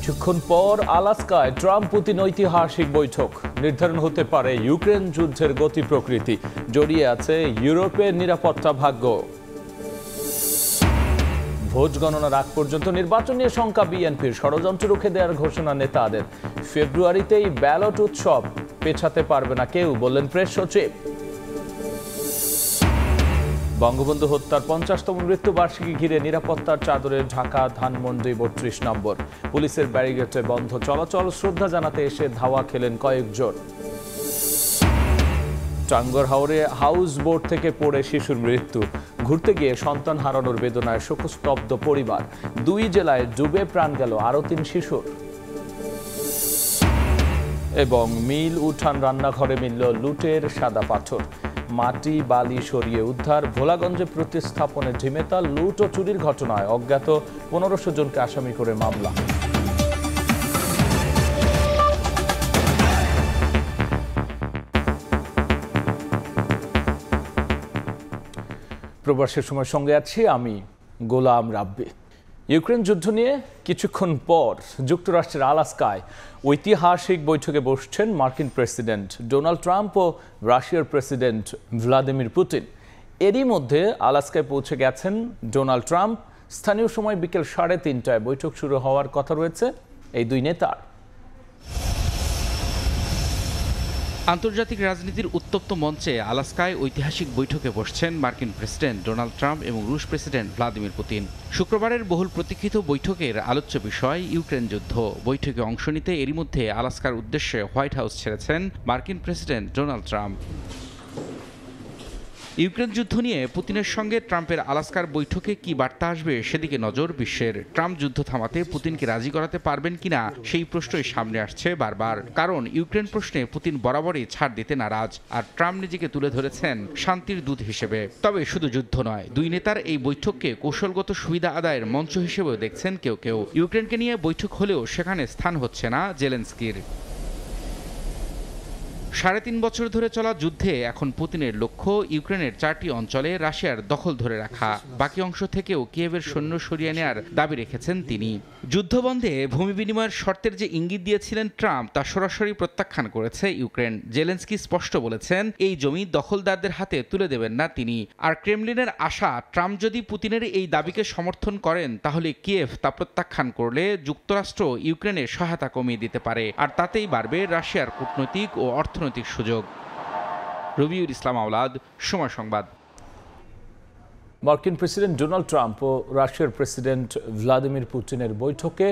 কিছুক্ষণ পর আলাস্কায় Trump Putin ঐতিহাসিক বৈঠক। নির্ধারণ হতে পারে ইউক্রেন যুদ্ধের গতি প্রকৃতি, জড়িয়ে আছে ইউরোপের নিরাপত্তা ভাগ্য। ভোট গণনার আগ পর্যন্ত নির্বাচন নিয়ে শঙ্কা বিএনপির, ষড়যন্ত্র রুখে দেওয়ার ঘোষণা নেতাদের। ফেব্রুয়ারিতেই ব্যালট উৎসব, পেছাতে পারবে না কেউ, বললেন প্রেস সচিব। বঙ্গবন্ধু হত্যার 50তম মৃত্যুবার্ষিকী ঘিরে নিরাপত্তার চাদরে ঢাকা ধানমন্ডি 32 নম্বর। পুলিশের ব্যারিকেডে বন্ধ চলাচল, শ্রদ্ধা জানাতে এসে ধাওয়া খেলেন কয়েকজন। টাঙ্গর হাওরে হাউস বোট থেকে পড়ে শিশুর মৃত্যু, ঘুরতে গিয়ে সন্তান হারানোর বেদনায় শোকস্তব্ধ পরিবার। 2 জেলায় ডুবে প্রাণ গেল আরও 3 শিশুর। এবং মিল উঠান রান্নাঘরে মিলল লুটের সাদা পাথর, মাটি বালি সরিয়ে উদ্ধার। ভোলাগঞ্জে প্রতিস্থাপনের ঢিমেতা, লুট ও চুরির ঘটনায় অজ্ঞাত 1500 জনকে আসামি করে মামলা। প্রবাসের সময় সঙ্গে আছি আমি গোলাম রাব্বি। ইউক্রেন যুদ্ধ নিয়ে কিছুক্ষণ পর যুক্তরাষ্ট্রের আলাস্কায় ঐতিহাসিক বৈঠকে বসছেন মার্কিন প্রেসিডেন্ট ডোনাল্ড ট্রাম্প ও রাশিয়ার প্রেসিডেন্ট ভ্লাদিমির পুতিন। এরই মধ্যে আলাস্কায় পৌঁছে গেছেন ডোনাল্ড ট্রাম্প। স্থানীয় সময় বিকেল 3:30টায় বৈঠক শুরু হওয়ার কথা রয়েছে এই দুই নেতার। আন্তর্জাতিক রাজনীতির উত্তপ্ত মঞ্চে আলাস্কায় ঐতিহাসিক বৈঠকে বসছেন মার্কিন প্রেসিডেন্ট ডোনাল্ড ট্রাম্প এবং রুশ প্রেসিডেন্ট ভ্লাদিমির পুতিন। শুক্রবারের বহুল প্রতীক্ষিত বৈঠকের আলোচ্য বিষয় ইউক্রেন যুদ্ধ। বৈঠকে অংশ নিতে এরই মধ্যে আলাস্কার উদ্দেশ্যে হোয়াইট হাউস ছেড়েছেন মার্কিন প্রেসিডেন্ট ডোনাল্ড ট্রাম্প। ইউক্রেন যুদ্ধ নিয়ে পুতিনের সঙ্গে ট্রাম্পের আলাস্কার বৈঠকে কি বার্তা আসবে সেদিকে নজর বিশ্বের। ট্রাম্প যুদ্ধ থামাতে পুতিনকে রাজি করাতে পারবেন কিনা সেই প্রশ্নই সামনে আসছে বারবার। কারণ ইউক্রেন প্রশ্নে পুতিন বরাবরই ছাড় দিতে নারাজ, আর ট্রাম্প নিজেকে তুলে ধরেছেন শান্তির দূত হিসেবে। তবে শুধু যুদ্ধ নয়, দুই নেতার এই বৈঠককে কৌশলগত সুবিধা আদায়ের মঞ্চ হিসেবেও দেখছেন কেউ কেউ। ইউক্রেনকে নিয়ে বৈঠক হলেও সেখানে স্থান হচ্ছে না জেলেনস্কির। 3.5 বছর ধরে চলা যুদ্ধে এখন পুতিনের লক্ষ্য ইউক্রেনের 4টি অঞ্চলে রাশিয়ার দখল ধরে রাখা। বাকি অংশ থেকেও কিয়েভের সৈন্য সরিয়ে নেওয়ার দাবি রেখেছেন তিনি। যুদ্ধবন্ধে ভূমি বিনিময়ের শর্তের যে ইঙ্গিত দিয়েছিলেন ট্রাম্প, তা সরাসরি প্রত্যাখ্যান করেছে ইউক্রেন। জেলেনস্কি স্পষ্ট বলেছেন এই জমি দখলদারদের হাতে তুলে দেবেন না তিনি। আর ক্রেমলিনের আশা, ট্রাম্প যদি পুতিনের এই দাবিকে সমর্থন করেন তাহলে কিয়েভ তা প্রত্যাখ্যান করলে যুক্তরাষ্ট্র ইউক্রেনের সহায়তা কমিয়ে দিতে পারে, আর তাতেই বাড়বে রাশিয়ার কূটনৈতিক ও অর্থনৈতিক সুযোগ। রবিউল ইসলাম আওলাদ, সময় সংবাদ। মার্কিন প্রেসিডেন্ট ডোনাল্ড ট্রাম্প ও রাশিয়ার প্রেসিডেন্ট ভ্লাদিমির পুতিনের বৈঠকে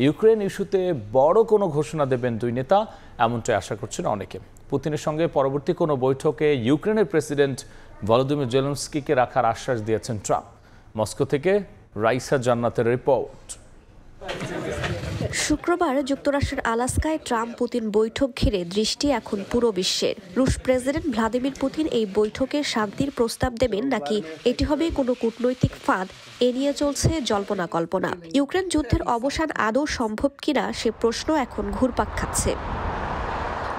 ইউক্রেন ইস্যুতে বড় কোনো ঘোষণা দেবেন দুই নেতা, এমনটাই আশা করছেন অনেকে। পুতিনের সঙ্গে পরবর্তী কোনো বৈঠকে ইউক্রেনের প্রেসিডেন্ট ভলোদিমির জেলেনস্কিকে রাখার আশ্বাস দিয়েছেন ট্রাম্প। মস্কো থেকে রাইসা জান্নাতের রিপোর্ট। শুক্রবার যুক্তরাষ্ট্রের আলাস্কায় ট্রাম্প পুতিন বৈঠক ঘিরে দৃষ্টি এখন পুরো বিশ্বের। রুশ প্রেসিডেন্ট ভ্লাদিমির পুতিন এই বৈঠকে শান্তির প্রস্তাব দেবেন নাকি এটি হবে কোনো কূটনৈতিক ফাঁদ, এ নিয়ে চলছে জল্পনা কল্পনা। ইউক্রেন যুদ্ধের অবসান আদৌ সম্ভব কিনা সে প্রশ্ন এখন ঘুরপাক খাচ্ছে।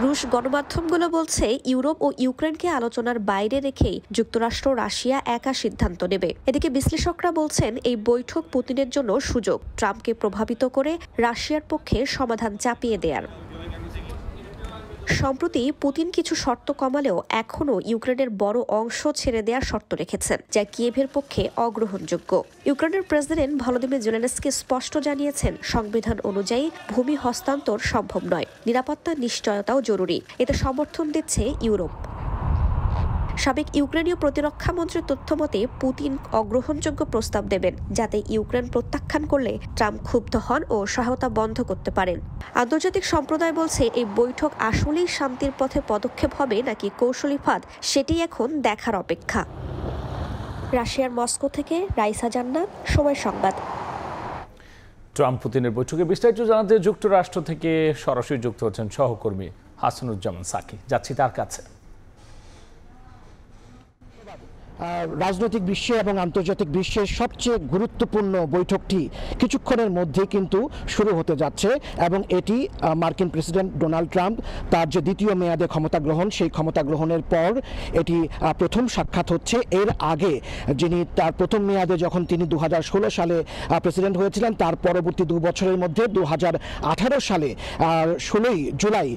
রুশ গণমাধ্যমগুলো বলছে ইউরোপ ও ইউক্রেনকে আলোচনার বাইরে রেখেই যুক্তরাষ্ট্র রাশিয়া একা সিদ্ধান্ত নেবে। এদিকে বিশ্লেষকরা বলছেন এই বৈঠক পুতিনের জন্য সুযোগ ট্রাম্পকে প্রভাবিত করে রাশিয়ার পক্ষে সমাধান চাপিয়ে দেয়ার। সম্প্রতি পুতিন কিছু শর্ত কমালেও এখনও ইউক্রেনের বড় অংশ ছেড়ে দেওয়ার শর্ত রেখেছেন, যা কিয়েভের পক্ষে অগ্রহণযোগ্য। ইউক্রেনের প্রেসিডেন্ট ভলোদিমির জেলেনস্কি স্পষ্ট জানিয়েছেন সংবিধান অনুযায়ী ভূমি হস্তান্তর সম্ভব নয়, নিরাপত্তার নিশ্চয়তাও জরুরি। এতে সমর্থন দিচ্ছে ইউরোপ। সাবেক ইউক্রেনীয় প্রতিরক্ষা মন্ত্রীর তথ্যমতে পুতিন অগ্রহণযোগ্য প্রস্তাব দেবেন, যাতে ইউক্রেন প্রত্যাখ্যান করলে ট্রাম্প ক্ষুব্ধ হন ও সহায়তা বন্ধ করতে পারেন। আন্তর্জাতিক সম্প্রদায় বলছে এই বৈঠক আসলেই শান্তির পথে পদক্ষেপ হবে নাকি কৌশলী ফাঁদ, সেটি এখন দেখার অপেক্ষা। রাশিয়ার মস্কো থেকে রাইসা জান্নাত, সময় সংবাদ। ট্রাম্প পুতিনের বৈঠকে বিস্তারিত জানাতে যুক্তরাষ্ট্র থেকে সরাসরি যুক্ত হচ্ছেন সহকর্মী হাসানুজ্জামান সাকি। যাচ্ছি তার কাছে। রাজনৈতিক বিশ্বে এবং আন্তর্জাতিক বিশ্বের সবচেয়ে গুরুত্বপূর্ণ বৈঠকটি কিছুক্ষণের মধ্যে কিন্তু শুরু হতে যাচ্ছে এবং এটি মার্কিন প্রেসিডেন্ট ডোনাল্ড ট্রাম্প তার যে দ্বিতীয় মেয়াদে ক্ষমতা গ্রহণ, সেই ক্ষমতা গ্রহণের পর এটি প্রথম সাক্ষাৎ হচ্ছে। এর আগে যিনি তার প্রথম মেয়াদে যখন তিনি 2016 সালে প্রেসিডেন্ট হয়েছিলেন, তার পরবর্তী 2 বছরের মধ্যে 2018 সালে 16 জুলাই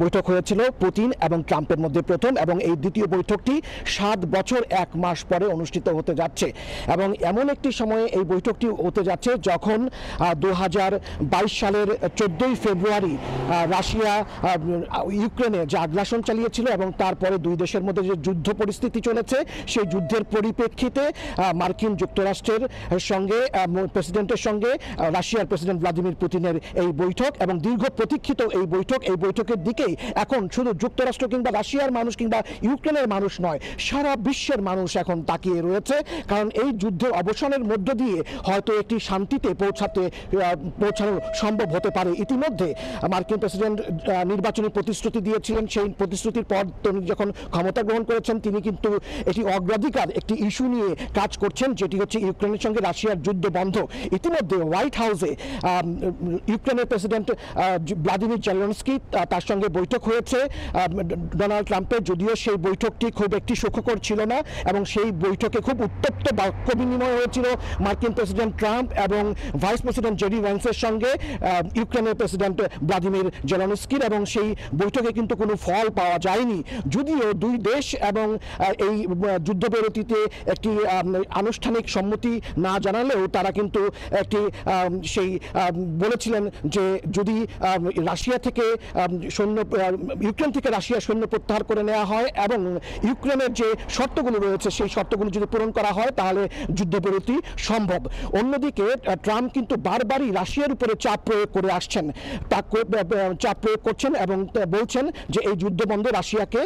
বৈঠক হয়েছিল পুতিন এবং ট্রাম্পের মধ্যে প্রথম, এবং এই দ্বিতীয় বৈঠকটি 7 বছর 1 মাস পরে অনুষ্ঠিত হতে যাচ্ছে। এবং এমন একটি সময়ে এই বৈঠকটি হতে যাচ্ছে যখন 2022 সালের 14 ফেব্রুয়ারি রাশিয়া ইউক্রেনে যে আগ্রাসন চালিয়েছিল এবং তারপরে দুই দেশের মধ্যে যে যুদ্ধ পরিস্থিতি চলেছে, সেই যুদ্ধের পরিপ্রেক্ষিতে মার্কিন যুক্তরাষ্ট্রের সঙ্গে প্রেসিডেন্টের সঙ্গে রাশিয়ার প্রেসিডেন্ট ভ্লাদিমির পুতিনের এই বৈঠক এবং দীর্ঘ প্রতীক্ষিত এই বৈঠকের দিকেই এখন শুধু যুক্তরাষ্ট্র কিংবা রাশিয়ার মানুষ কিংবা ইউক্রেনের মানুষ নয়, সারা বিশ্বের মানুষ এখন তাকিয়ে রয়েছে। কারণ এই যুদ্ধের অবসানের মধ্য দিয়ে হয়তো একটি শান্তিতে পৌঁছানো সম্ভব হতে পারে। ইতিমধ্যে মার্কিন প্রেসিডেন্ট নির্বাচনী প্রতিশ্রুতি দিয়েছিলেন, সেই প্রতিশ্রুতির পর তিনি যখন ক্ষমতা গ্রহণ করেছেন তিনি কিন্তু এটি অগ্রাধিকার একটি ইস্যু নিয়ে কাজ করছেন, যেটি হচ্ছে ইউক্রেনের সঙ্গে রাশিয়ার যুদ্ধ বন্ধ। ইতিমধ্যে হোয়াইট হাউসে ইউক্রেনের প্রেসিডেন্ট ভ্লাদিমির জেলেনস্কি তার সঙ্গে বৈঠক হয়েছে ডোনাল্ড ট্রাম্পের, যদিও সেই বৈঠকটি খুব একটি সুখকর ছিল না এবং সেই বৈঠকে খুব উত্তপ্ত বাক্য বিনিময় হয়েছিল মার্কিন প্রেসিডেন্ট ট্রাম্প এবং ভাইস প্রেসিডেন্ট জেডি ভ্যান্সের সঙ্গে ইউক্রেনের প্রেসিডেন্ট ভ্লাদিমির জেলেনস্কির, এবং সেই বৈঠকে কিন্তু কোনো ফল পাওয়া যায়নি। যদিও দুই দেশ এবং এই যুদ্ধবিরতিতে একটি আনুষ্ঠানিক সম্মতি না জানালেও তারা কিন্তু একটি সেই বলেছিলেন যে যদি রাশিয়া থেকে ইউক্রেন থেকে রাশিয়া সৈন্য প্রত্যাহার করে নেওয়া হয় এবং ইউক্রেনের যে শর্তগুলো রয়েছে সেই শর্তগুলো যদি পূরণ করা হয় তাহলে যুদ্ধবিরতি সম্ভব। অন্যদিকে ট্রাম্প কিন্তু বারবারই রাশিয়ার উপরে চাপ প্রয়োগ করে আসছেন, চাপ প্রয়োগ করছেন এবং বলছেন যে এই যুদ্ধ বন্ধে রাশিয়াকে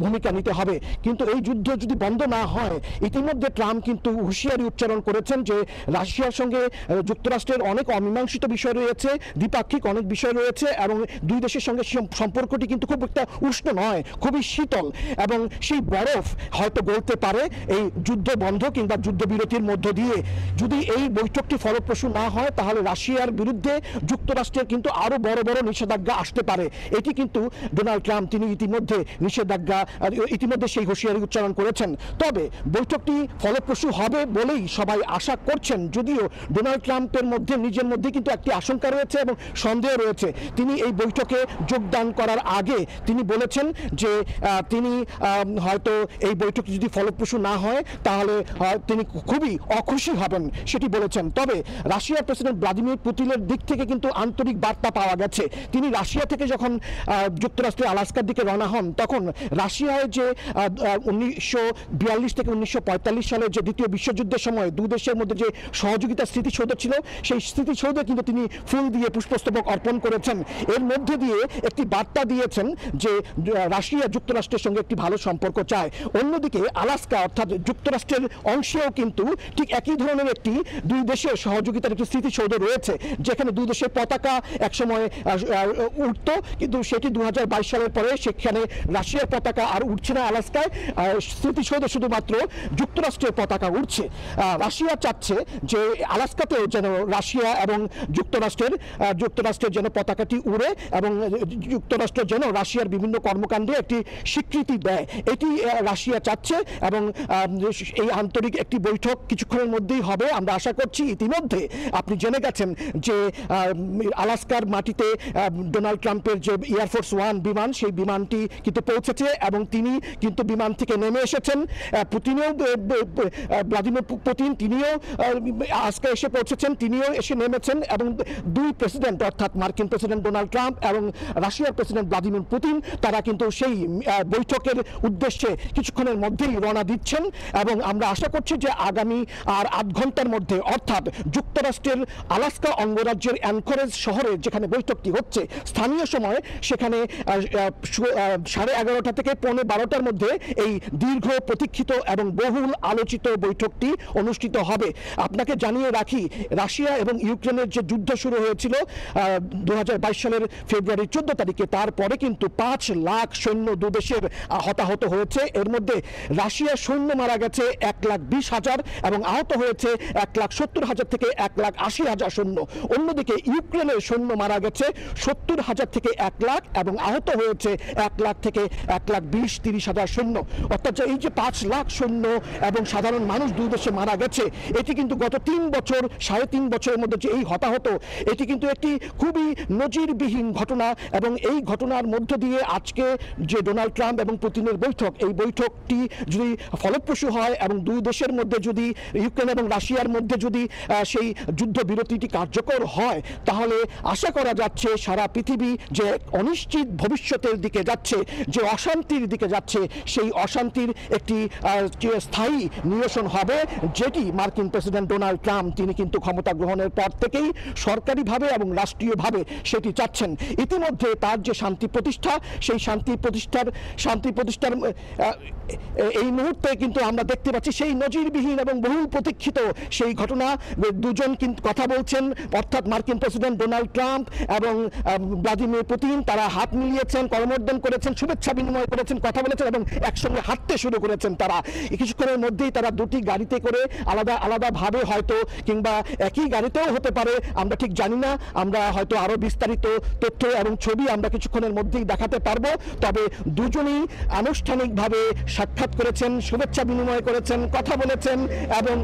ভূমিকা নিতে হবে। কিন্তু এই যুদ্ধ যদি বন্ধ না হয়, ইতিমধ্যে ট্রাম্প কিন্তু হুঁশিয়ারি উচ্চারণ করেছেন যে রাশিয়ার সঙ্গে যুক্তরাষ্ট্রের অনেক অমীমাংসিত বিষয় রয়েছে, দ্বিপাক্ষিক অনেক বিষয় রয়েছে এবং দুই দেশের সঙ্গে সম্পর্কটি কিন্তু খুব একটা উষ্ণ নয়, খুবই শীতল, এবং সেই বরফ হয়তো গলতে পারে এই যুদ্ধ বন্ধ কিংবা যুদ্ধবিরতির মধ্য দিয়ে। যদি এই বৈঠকটি ফলপ্রসূ না হয় তাহলে রাশিয়ার বিরুদ্ধে যুক্তরাষ্ট্রের কিন্তু আরো বড় বড় নিষেধাজ্ঞা আসতে পারে। এটি কিন্তু ডোনাল্ড ট্রাম্প তিনি ইতিমধ্যে সেই হুঁশিয়ারি উচ্চারণ করেছেন। তবে বৈঠকটি ফলপ্রসূ হবে বলেই সবাই আশা করছেন, যদিও ডোনাল্ড ট্রাম্পের মধ্যে নিজের মধ্যে কিন্তু একটি আশঙ্কা রয়েছে এবং সন্দেহ রয়েছে। তিনি এই বৈঠকে যোগদান করার আগে তিনি বলেছেন যে তিনি হয়তো এই বৈঠক যদি ফলপ্রসূ না হয় তাহলে তিনি খুবই অখুশি হবেন, সেটি বলেছেন। তবে রাশিয়ার প্রেসিডেন্ট ভ্লাদিমির পুতিনের দিক থেকে কিন্তু আন্তরিক বার্তা পাওয়া গেছে। তিনি রাশিয়া থেকে যখন যুক্তরাষ্ট্রের আলাস্কার দিকে রওনা হন তখন রাশিয়ায় যে 1942 থেকে 1945 সালের যে দ্বিতীয় বিশ্বযুদ্ধের সময় দুই দেশের মধ্যে যে সহযোগিতা স্মৃতিসৌধ ছিল, সেই স্মৃতিসৌধে কিন্তু তিনি ফুল দিয়ে পুষ্পস্তবক অর্পণ করেছেন। এর মধ্যে দিয়ে একটি বার্তা দিয়েছেন যে রাশিয়া যুক্তরাষ্ট্রের সঙ্গে একটি ভালো সম্পর্ক চায়। অন্যদিকে আলাস্কা অর্থাৎ যুক্তরাষ্ট্রের অংশেও কিন্তু ঠিক একই ধরনের একটি দুই দেশের সহযোগিতার একটি স্মৃতিসৌধ রয়েছে, যেখানে দুই দেশের পতাকা একসময় উঠত, কিন্তু সেটি 2022 সালের পরে সেখানে রাশিয়ার পতাকা আর উঠছে না আলাস্কায়, স্মৃতিসৌধে শুধুমাত্র যুক্তরাষ্ট্রের পতাকা উঠছে। রাশিয়া চাচ্ছে যে আলাস্কাতেও যেন রাশিয়া এবং যুক্তরাষ্ট্রের যেন পতাকাটি উড়ে এবং যুক্তরাষ্ট্র যেন রাশিয়ার বিভিন্ন কর্মকাণ্ডে একটি স্বীকৃতি দেয়, এটি রাশিয়া চাচ্ছে। এবং এই আন্তরিক একটি বৈঠক কিছুক্ষণের মধ্যেই হবে আমরা আশা করছি। ইতিমধ্যে আপনি জেনে গেছেন যে আলাস্কার মাটিতে ডোনাল্ড ট্রাম্পের যে এয়ারফোর্স 1 বিমান, সেই বিমানটি কিন্তু পৌঁছেছে এবং তিনি কিন্তু বিমান থেকে নেমে এসেছেন। ভ্লাদিমির পুতিন তিনিও আজকে এসে পৌঁছেছেন, তিনিও এসে নেমেছেন এবং দুই প্রেসিডেন্ট অর্থাৎ মার্কিন প্রেসিডেন্ট ডোনাল্ড ট্রাম্প এবং রাশিয়ার প্রেসিডেন্ট ভ্লাদিমির পুতিন তারা কিন্তু সেই বৈঠকের উদ্দেশ্যে কিছুক্ষণের মধ্যেই রওনা দিচ্ছেন এবং আমরা আশা করছি যে আগামী আর 8 ঘন্টার মধ্যে অর্থাৎ যুক্তরাষ্ট্রের আলাস্কা অঙ্গরাজ্যের অ্যানকরেজ শহরে যেখানে বৈঠকটি হচ্ছে স্থানীয় সময় সেখানে 11:30 থেকে 11:45টার মধ্যে এই দীর্ঘ প্রতীক্ষিত এবং বহুল আলোচিত বৈঠকটি অনুষ্ঠিত হবে। আপনাকে জানিয়ে রাখি, রাশিয়া এবং ইউক্রেনের যে যুদ্ধ শুরু হয়েছিল 2022 সালের ফেব্রুয়ারি 14 তারিখে, তারপরে কিন্তু 5 লাখ সৈন্য দুদেশের হতাহত হয়েছে। এর মধ্যে রাশিয়ার সৈন্য মারা গেছে 1,20,000 এবং আহত হয়েছে 1,70,000 থেকে 1,80,000 সৈন্য। অন্যদিকে ইউক্রেনের সৈন্য মারা গেছে 70,000 থেকে 1 লাখ এবং আহত হয়েছে 1 লাখ থেকে 1,20,000-30,000 সৈন্য। অর্থাৎ এই যে 5 লাখ সৈন্য এবং সাধারণ মানুষ দুই দেশে মারা গেছে, এটি কিন্তু গত 3 বছর 3.5 বছরের মধ্যে যে এই হতাহত, এটি কিন্তু একটি খুবই নজিরবিহীন ঘটনা। এবং এই ঘটনার মধ্য দিয়ে আজকে যে ডোনাল্ড ট্রাম্প এবং পুতিনের বৈঠক, এই বৈঠকটি যদি ফলপ্রসূ হয় এবং দুই দেশের মধ্যে যদি ইউক্রেন এবং রাশিয়ার মধ্যে যদি সেই যুদ্ধবিরতিটি কার্যকর হয়, তাহলে আশা করা যাচ্ছে সারা পৃথিবী যে অনিশ্চিত ভবিষ্যতের দিকে যাচ্ছে, যে অশান্তির দিকে যাচ্ছে, সেই অশান্তির একটি স্থায়ী নিরসন হবে, যেটি মার্কিন প্রেসিডেন্ট ডোনাল্ড ট্রাম্প তিনি কিন্তু ক্ষমতা গ্রহণের পর থেকেই সরকারিভাবে এবং রাষ্ট্রীয়ভাবে সেটি চাচ্ছেন। ইতিমধ্যে তার যে শান্তি প্রতিষ্ঠা, সেই শান্তি প্রতিষ্ঠার এই মুহূর্তে কিন্তু আমরা দেখতে পাচ্ছি সেই নজিরবিহীন এবং বহুল প্রতীক্ষিত সেই ঘটনা। দুজন কিন্তু কথা বলছেন, অর্থাৎ মার্কিন প্রেসিডেন্ট ডোনাল্ড ট্রাম্প এবং ভ্লাদিমির পুতিন, তারা হাত মিলিয়েছেন, করমর্দন করেছেন, শুভেচ্ছা বিনিময় করেছেন, কথা বলেছেন এবং একসঙ্গে হাঁটতে শুরু করেছেন। তারা কিছুক্ষণের মধ্যেই তারা দুটি গাড়িতে করে আলাদাভাবে হয়তো কিংবা একই গাড়িতেও হতে পারে, আমরা ঠিক জানি না। আমরা হয়তো আরো বিস্তারিত তথ্য এবং ছবি আমরা কিছুক্ষণের মধ্যেই দেখাতে পারবো। তবে দুজনেই আনুষ্ঠানিকভাবে সাক্ষাৎ করেছেন, শুভেচ্ছা বিনিময় করেছেন, কথা বলেছেন এবং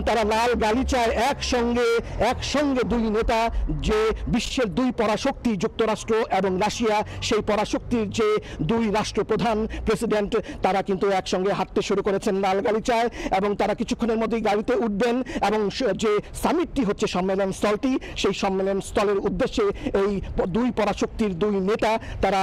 তারা লাল গালিচায় একসঙ্গে দুই নেতা, যে বিশ্বের দুই পরাশক্তি যুক্তরাষ্ট্র এবং রাশিয়া, সেই পরাশক্তির যে দুই রাষ্ট্রপ্রধান প্রেসিডেন্ট, তারা কিন্তু একসঙ্গে হাঁটতে শুরু করেছেন লাল গালিচায় এবং তারা কিছুক্ষণের মধ্যেই গাড়িতে উঠবেন এবং যে সামিটটি হচ্ছে সম্মেলন স্থলটি, সেই সম্মেলন স্থলের উদ্দেশ্যে এই দুই পরাশক্তির দুই নেতা তারা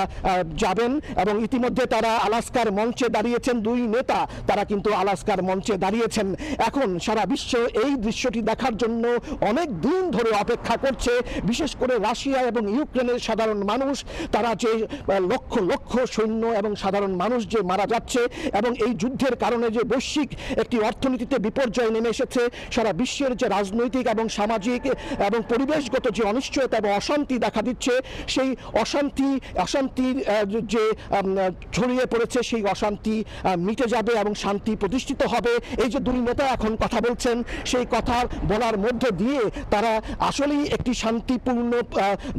যাবেন। এবং ইতিমধ্যে তারা আলাস্কার মঞ্চে দাঁড়িয়েছেন, দুই নেতা তারা কিন্তু আলাস্কার মঞ্চে দাঁড়িয়েছেন। এখন সারা বিশ্ব এই দৃশ্যটি দেখার জন্য অনেক দিন ধরে অপেক্ষা করছে, বিশেষ করে রাশিয়া এবং ইউক্রেনের সাধারণ মানুষ। তারা যে লক্ষ লক্ষ সৈন্য এবং সাধারণ মানুষ যে মারা যাচ্ছে এবং এই যুদ্ধের কারণে যে বৈশ্বিক একটি অর্থনীতিতে বিপর্যয় নেমে এসেছে, সারা বিশ্বের যে রাজনৈতিক এবং সামাজিক এবং পরিবেশগত যে অনিশ্চয়তা এবং অশান্তি দেখা দিচ্ছে, সেই অশান্তির যে ছড়িয়ে পড়েছে, সেই অশান্তি মিটে যাবে এবং শান্তি প্রতিষ্ঠিত হবে। এই যে দুই নেতা এখন কথা বলছেন, সেই কথা বলার মধ্য দিয়ে তারা আসলেই একটি শান্তিপূর্ণ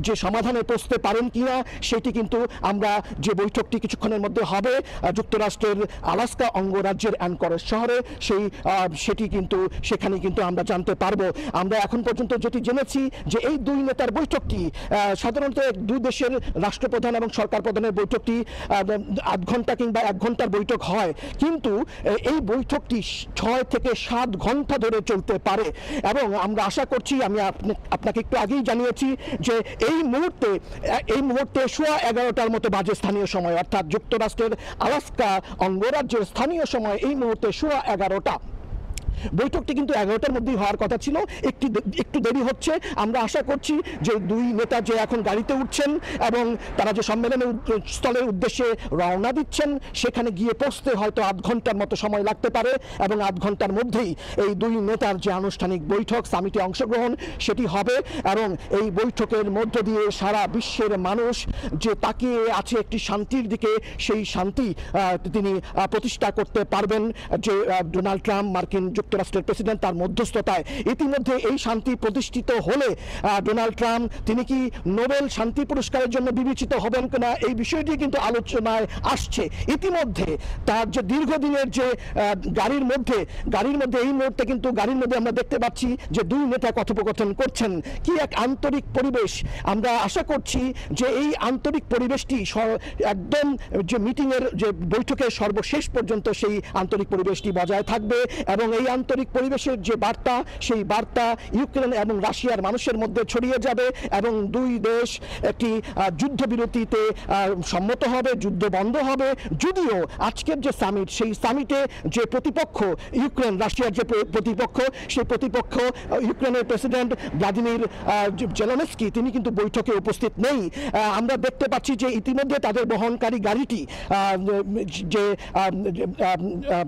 যে সমাধানে পৌঁছতে পারেন কিনা, সেটি কিন্তু আমরা যে বৈঠকটি কিছুক্ষণের মধ্যে হবে যুক্তরাষ্ট্রের আলাস্কা অঙ্গরাজ্যের অ্যানকরেজ শহরে, সেটি কিন্তু সেখানে কিন্তু আমরা জানতে পারবো। আমরা এখন পর্যন্ত যেটি জেনেছি যে এই দুই নেতার বৈঠকটি সাধারণত দুই দেশের রাষ্ট্রপ্রধান এবং সরকার প্রধানের বৈঠকটি 8 ঘন্টা কিংবা 1 ঘন্টার বৈঠক হয়, কিন্তু এই বৈঠকটি 6 থেকে 7 ঘন্টা ধরে চলতে পারে। এবং আমরা আশা করছি, আমি আপনাকে একটু আগেই জানিয়েছি যে এই মুহূর্তে 11:15 মতো বাজে স্থানীয় সময়, অর্থাৎ যুক্তরাষ্ট্রের আলাস্কা অঙ্গরাজ্যের স্থানীয় সময় এই মুহূর্তে 11:15। বৈঠকটি কিন্তু 11টার মধ্যেই হওয়ার কথা ছিল, একটু দেরি হচ্ছে। আমরা আশা করছি যে দুই নেতা যে এখন গাড়িতে উঠছেন এবং তারা যে সম্মেলনের স্থলের উদ্দেশ্যে রওনা দিচ্ছেন, সেখানে গিয়ে পৌঁছতে হয়তো 8 ঘন্টার মতো সময় লাগতে পারে এবং 8 ঘন্টার মধ্যেই এই দুই নেতার যে আনুষ্ঠানিক বৈঠক, সামিটে অংশগ্রহণ, সেটি হবে। এবং এই বৈঠকের মধ্য দিয়ে সারা বিশ্বের মানুষ যে তাকিয়ে আছে একটি শান্তির দিকে, সেই শান্তি তিনি প্রতিষ্ঠা করতে পারবেন। যে ডোনাল্ড ট্রাম্প মার্কিন যুক্তরাষ্ট্রের প্রেসিডেন্ট, তার মধ্যস্থতায় ইতিমধ্যে এই শান্তি প্রতিষ্ঠিত হলে ডোনাল্ড ট্রাম্প তিনি কি নোবেল শান্তি পুরস্কারের জন্য বিবেচিত হবেন কিনা, এই বিষয়টি কিন্তু আলোচনায় আসছে। ইতিমধ্যে তার যে দীর্ঘদিনের যে গাড়ির মধ্যে এই মুহূর্তে কিন্তু গাড়ির মধ্যে আমরা দেখতে পাচ্ছি যে দুই নেতা কথোপকথন করছেন। কি এক আন্তরিক পরিবেশ! আমরা আশা করছি যে এই আন্তরিক পরিবেশটি একদম যে মিটিংয়ের যে বৈঠকের সর্বশেষ পর্যন্ত সেই আন্তরিক পরিবেশটি বজায় থাকবে এবং এই আন্তরিক পরিবেশের যে বার্তা, সেই বার্তা ইউক্রেন এবং রাশিয়ার মানুষের মধ্যে ছড়িয়ে যাবে এবং দুই দেশ একটি যুদ্ধবিরতিতে সম্মত হবে, যুদ্ধ বন্ধ হবে। যদিও আজকের যে সামিট, সেই সামিটে যে প্রতিপক্ষ ইউক্রেন, রাশিয়ার যে প্রতিপক্ষ, সেই প্রতিপক্ষ ইউক্রেনের প্রেসিডেন্ট ভ্লাদিমির জেলেনস্কি, তিনি কিন্তু বৈঠকে উপস্থিত নেই। আমরা দেখতে পাচ্ছি যে ইতিমধ্যে তাদের বহনকারী গাড়িটি যে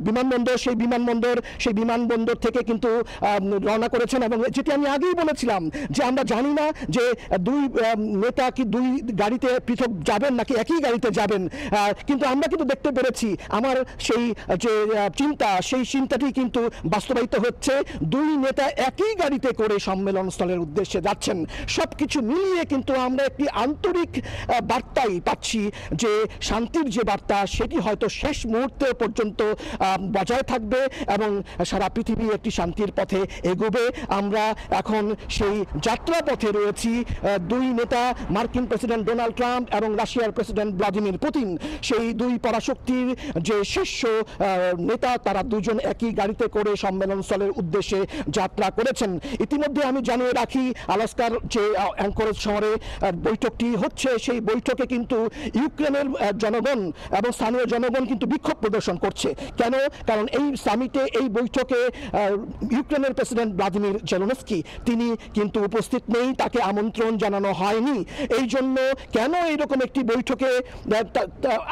বিমানবন্দর, সেই বিমানবন্দর বিমানবন্দর থেকে কিন্তু রওনা করেছেন, এবং যেটি আমি আগেই বলেছিলাম যে আমরা জানি না যে দুই নেতা কি দুই গাড়িতে পৃথক যাবেন নাকি একই গাড়িতে যাবেন, কিন্তু আমরা কিন্তু দেখতে পেরেছি আমার সেই যে চিন্তা, সেই চিন্তাটি কিন্তু বাস্তবায়িত হচ্ছে। দুই নেতা একই গাড়িতে করে সম্মেলন স্থলের উদ্দেশ্যে যাচ্ছেন। সবকিছু মিলিয়ে কিন্তু আমরা একটি আন্তরিক বার্তাই পাচ্ছি যে শান্তির যে বার্তা সেটি হয়তো শেষ মুহূর্তে পর্যন্ত বজায় থাকবে এবং সারা পৃথিবী একটি শান্তির পথে এগোবে। আমরা এখন সেই যাত্রা পথে রয়েছি। দুই নেতা, মার্কিন প্রেসিডেন্ট ডোনাল্ড ট্রাম্প এবং রাশিয়ার প্রেসিডেন্ট ভ্লাদিমির পুতিন, সেই দুই পরাশক্তির যে শীর্ষ নেতা, তারা দুজন একই গাড়িতে করে সম্মেলন স্থলের উদ্দেশ্যে যাত্রা করেছেন। ইতিমধ্যে আমি জানিয়ে রাখি, আলাস্কার যে অ্যাঙ্করেজ শহরে বৈঠকটি হচ্ছে, সেই বৈঠকে কিন্তু ইউক্রেনের জনগণ এবং স্থানীয় জনগণ কিন্তু বিক্ষোভ প্রদর্শন করছে। কেন? কারণ এই সামিটে, এই বৈঠকে ইউক্রেনের প্রেসিডেন্ট ভ্লাদিমির জেলেনস্কি তিনি কিন্তু উপস্থিত নেই, তাকে আমন্ত্রণ জানানো হয়নি। এই জন্য কেন এইরকম একটি বৈঠকে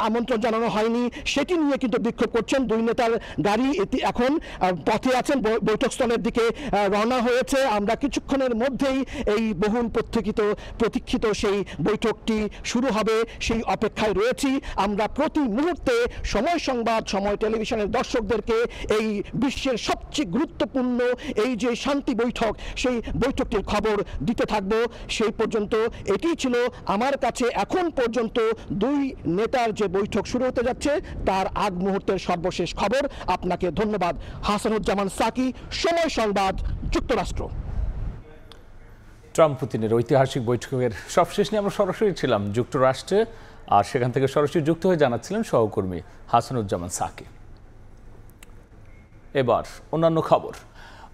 আমন্ত্রণ জানানো হয়নি সেটি নিয়ে কিন্তু বিক্ষোভ করছেন। দুই নেতার গাড়ি এখন পথে আছেন, বৈঠকস্থলের দিকে রওনা হয়েছে। আমরা কিছুক্ষণের মধ্যেই এই বহুল প্রতীক্ষিত সেই বৈঠকটি শুরু হবে, সেই অপেক্ষায় রয়েছি। আমরা প্রতি মুহূর্তে সময় সংবাদ, সময় টেলিভিশনের দর্শকদেরকে এই বিশ্বের সবচেয়ে গুরুত্বপূর্ণ এই যে শান্তি বৈঠক, সেই বৈঠকটির খবর দিতে থাকব। সেই পর্যন্ত এটি ছিল আমার কাছে এখন পর্যন্ত দুই নেতার যে বৈঠক শুরু হতে যাচ্ছে তার আগ মুহূর্তের সর্বশেষ খবর। আপনাকে ধন্যবাদ। হাসানুজ্জামান সাকি, সময় সংবাদ, যুক্তরাষ্ট্র। ট্রাম্প পুতিনের ঐতিহাসিক বৈঠকের সবশেষ নিয়ে আমরা সরাসরি ছিলাম যুক্তরাষ্ট্রে, আর সেখান থেকে সরাসরি যুক্ত হয়ে জানাচ্ছিলেন সহকর্মী হাসানুজ্জামান সাকি। এবার অন্যান্য খবর।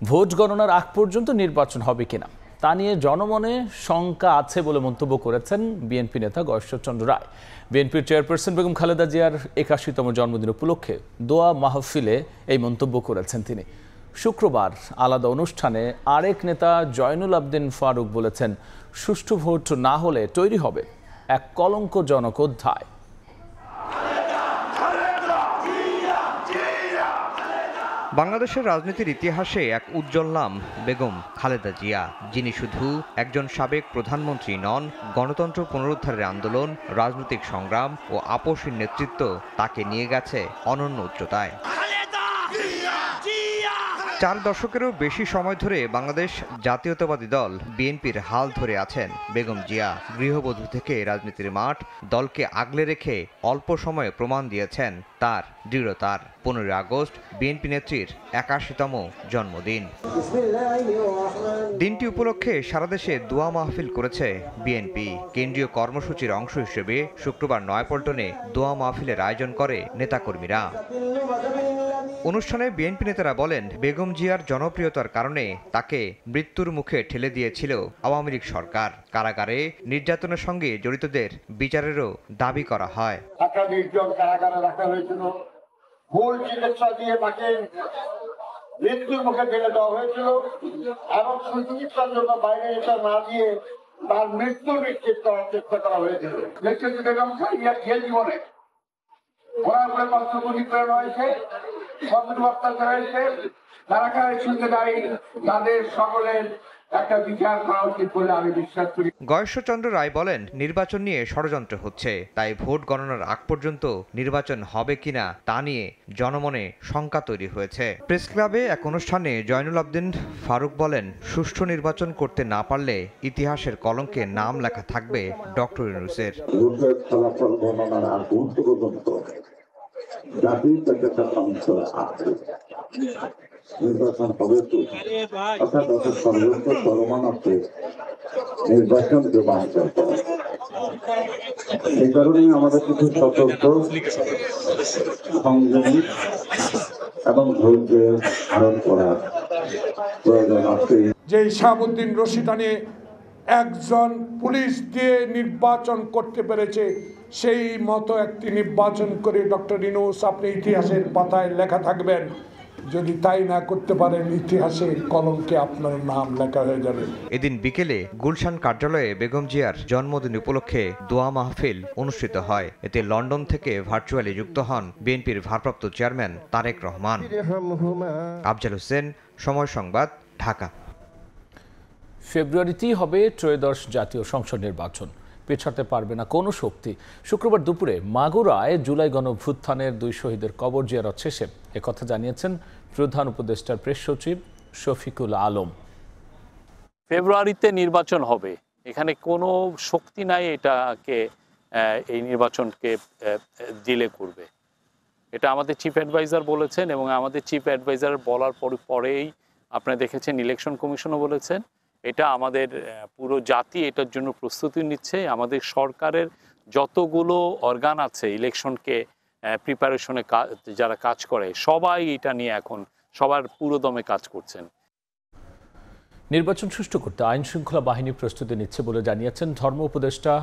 ভোট গণনার আগ পর্যন্ত নির্বাচন হবে কিনা তা নিয়ে জনমনে শঙ্কা আছে বলে মন্তব্য করেছেন বিএনপি নেতা গয়েশ্বরচন্দ্র রায়। বিএনপির চেয়ারপারসন বেগম খালেদা জিয়ার ৮১তম জন্মদিন উপলক্ষে দোয়া মাহফিলে এই মন্তব্য করেছেন তিনি। শুক্রবার আলাদা অনুষ্ঠানে আরেক নেতা জয়নুল আবদিন ফারুক বলেছেন, সুষ্ঠু ভোট না হলে তৈরি হবে এক কলঙ্কজনক অধ্যায়। বাংলাদেশের রাজনীতির ইতিহাসে এক উজ্জ্বল নাম বেগম খালেদা জিয়া, যিনি শুধু একজন সাবেক প্রধানমন্ত্রী নন, গণতন্ত্র পুনরুদ্ধারের আন্দোলন, রাজনৈতিক সংগ্রাম ও আপসীর নেতৃত্ব তাকে নিয়ে গেছে অনন্য উচ্চতায়। 4 দশকেরও বেশি সময় ধরে বাংলাদেশ জাতীয়তাবাদী দল বিএনপির হাল ধরে আছেন বেগম জিয়া। গৃহবধূ থেকে রাজনীতির মাঠ, দলকে আগলে রেখে অল্প সময়ে প্রমাণ দিয়েছেন তার দৃঢ়তার। 15 আগস্ট বিএনপি নেত্রীর 81তম জন্মদিন। দিনটি উপলক্ষে সারা দেশে দোয়া মাহফিল করেছে বিএনপি। কেন্দ্রীয় কর্মসূচির অংশ হিসেবে শুক্রবার নয়াপল্টনে দোয়া মাহফিলের আয়োজন করে নেতাকর্মীরা। অনুষ্ঠানে বিএনপি নেতারা বলেন, বেগম জিয়ার জনপ্রিয়তার কারণে তাকে মৃত্যুর মুখে ঠেলে দিয়েছিল আওয়ামী লীগ সরকার। কারাগারে নির্যাতনের সঙ্গে জড়িতদের বিচারেরও দাবি করা হয়। কারাগারে রাখা হয়েছিল, ভুল চিকিৎসা দিয়ে তাকে মৃত্যুর মুখে ঠেলে দেওয়া হয়েছিল এবং সুচিকিৎসার জন্য বাইরে এটা না দিয়ে তার মৃত্যু নিশ্চিত করার চেষ্টা করা হয়েছিল। বেগম জিয়া জীবনে ওনার উপরে কষ্টগুলি প্রেরণ হয়েছে, অত্যাচার হয়েছে, কারাগারে শুনতে দাঁড়িয়ে তাদের সকলের একটা বিচার করা উচিত বলে আমি বিশ্বাস করি। গয়েশ্বরচন্দ্র রায় বলেন, নির্বাচন নিয়ে ষড়যন্ত্র হচ্ছে, তাই ভোট গণনার আগ পর্যন্ত নির্বাচন হবে কিনা তা নিয়ে জনমনে শঙ্কা তৈরি হয়েছে। প্রেস ক্লাবে এক অনুষ্ঠানে জয়নুল আবদিন ফারুক বলেন, সুষ্ঠু নির্বাচন করতে না পারলে ইতিহাসের কলঙ্কে নাম লেখা থাকবে ডক্টর ইউনূসের। নির্বাচন হবে তো, অর্থাৎ সর্বোচ্চ চলমানতে নির্বাচন রূপান্তর করা। এই কারণেই আমাদের কিছু সতর্ক, সংযমী এবং ধৈর্য ধারণ করার প্রয়োজন আছে। যে শাহাবুদ্দিন রশিদানে একজন পুলিশ দিয়ে নির্বাচন করতে পেরেছে, সেই মতো একটি নির্বাচন করে ডক্টর ইউনূস আপনি ইতিহাসের পাতায় লেখা থাকবেন। যদি তাই না করতে পারেন, ইতিহাসে কলঙ্কে আপনার নাম লেখা হয়ে যাবে। এদিন বিকেলে গুলশান কার্যালয়ে বেগম জিয়ার জন্মদিন উপলক্ষে দোয়া মাহফিল অনুষ্ঠিত হয়। এতে লন্ডন থেকে ভার্চুয়ালি যুক্ত হন বিএনপির ভারপ্রাপ্ত চেয়ারম্যান তারেক রহমান। আফজাল হোসেন, সময় সংবাদ, ঢাকা। ফেব্রুয়ারিতেই হবে ত্রয়োদশ জাতীয় সংসদ নির্বাচন, পেছাতে পারবে না কোনো শক্তি। শুক্রবার দুপুরে মাগুরায় জুলাই গণঅভ্যুত্থানের 2 শহীদের কবর জিয়ারত শেষে একথা জানিয়েছেন প্রধান উপদেষ্টার প্রেস সচিব শফিকুল আলম। ফেব্রুয়ারিতে নির্বাচন হবে, এখানে কোনো শক্তি নাই এটাকে এই নির্বাচনকে ডিলে করবে। এটা আমাদের চিফ অ্যাডভাইজার বলেছেন, এবং আমাদের চিফ অ্যাডভাইজার বলার পরেই আপনারা দেখেছেন ইলেকশন কমিশনও বলেছেন। এটা আমাদের পুরো জাতি এটার জন্য প্রস্তুতি নিচ্ছে। আমাদের সরকারের যতগুলো অর্গান আছে ইলেকশনকে প্রিপারেশনে যারা কাজ করে, সবাই এটা নিয়ে এখন সবার পুরোদমে কাজ করছেন। নির্বাচন সুষ্ঠু করতে আইন শৃঙ্খলা বাহিনী প্রস্তুতি নিচ্ছে বলে জানিয়েছেন ধর্ম উপদেষ্টা